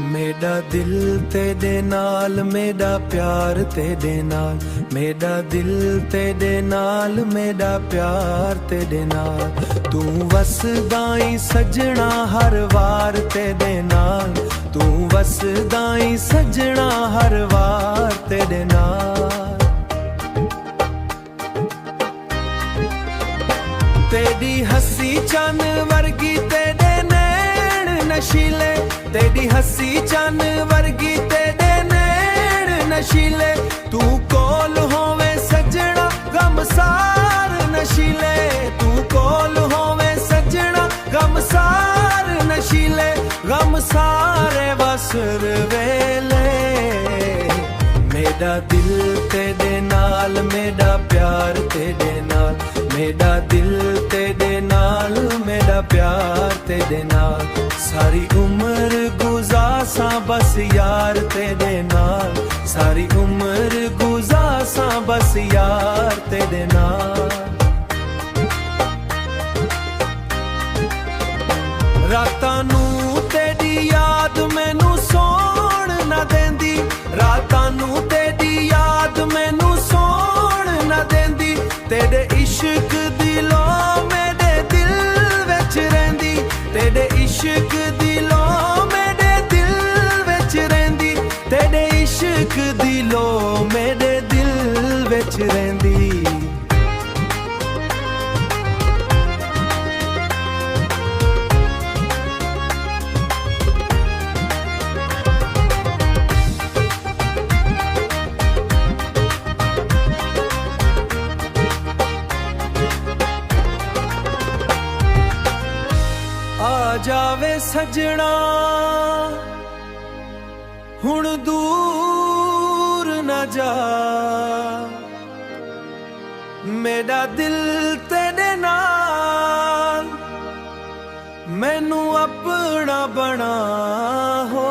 मेरा दिल तेरे नाल, मेरा प्यार तेरे नाल, मेरा दिल तेरे नाल, मेरा प्यार तेरे नाल। तू वसदाई सजना हर वार तेरे नाल, तू वसदाई सजना हर वार तेरे नाल। तेरी हसी चन वर्गी तेरे नैन नशीले, तेरी हसी चन वर्गी तेरे नैन नशीले। तू कोल होवे सजना गमसार नशीले, तू कोल होवे सजना गमसार नशीले। गम सारे वसर वेले मेरा दिल तेरे नाल, मेरा प्यार तेरे नाल, मेरा दिल तेरे नाल, मेरा प्यार तेरे नाल। सारी उम्र गुजासा बस यार तेरे नाल, सारी उम्र गुजासा बस यार तेरे नाल। रातां नू तेरी याद मैनू सौण ना देंदी, रातां नू तेरी याद मैनू सौण ना देंदी। तेरे इश्क दी लौ मेरे दिल विच रहिंदी, तेरे इश्क दी लौ मेरे दिल विच रहिंदी, तेरे इश्क दी लौ मेरे दिल विच रहिंदी। आ जावे सजना हुण दूर न जा, मेरा दिल तेरे नाल, मैनू अपना बना हो।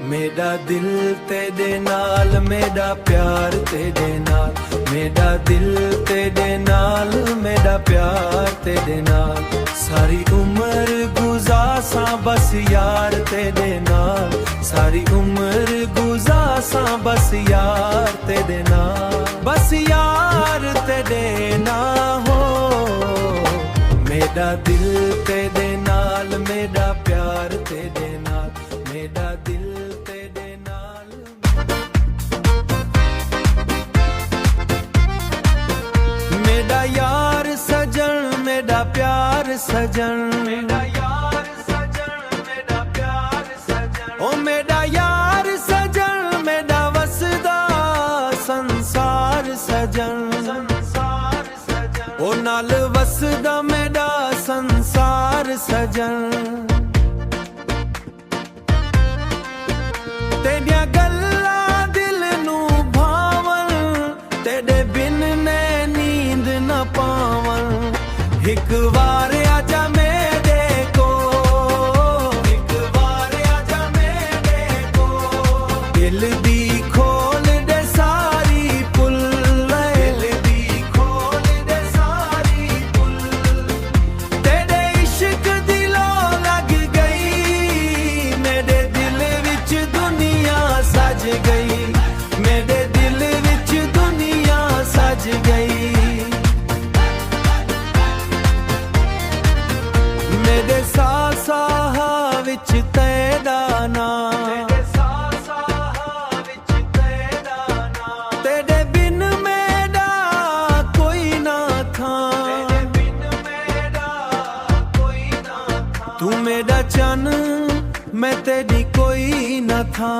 मेरा दिल तेरे नाल, मेरा प्यार तेरे नाल, मेरा दिल तेरे नाल, मेरा प्यार तेरे नाल। सारी उम्र गुजासा बस यार तेरे नाल, सारी उम्र गुजासा बस यार तेरे नाल, बस यार तेरे नाल हो। मेरा दिल तेरे नाल, मेरा प्यार तेरे नाल, मेरा दिल तेरे नाल। मेरा यार सजन, मेरा प्यार सजन, मेरा यार सजन, मेरा प्यार सजन। ओ मेरा यार सजन, मेरा वसदा संसार सजन, संसार सजन। ओ नाल वसदा मेरा संसार सजन। तेरिया गल्लां दिल नू भावन, तेरे बिन ने नींद न पावन। एक बार आजा मेरे को, एक बार आजा मेरे को। दिल दी खोल दे सारी पुल, दिल दी खोल दे सारी पुल। तेरे इश्क दी लौ लग गई, मेरे दिल विच दुनिया सज गई, मेरे दिल विच दुनिया सज गई। मेरे साह विच तेरा नाम, तेरे साह विच तेरा नाम। तेरे बिन मेरा कोई ना था, तेरे बिन मेरा कोई ना था। तू मेरा चन, मैं तेरी कोई ना था।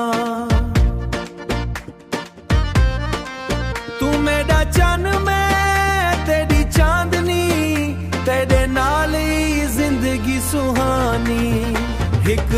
तू मेरा चन, मैं तेरी चांदनी, तेरे नाल ही जिंदगी सुहानी। एक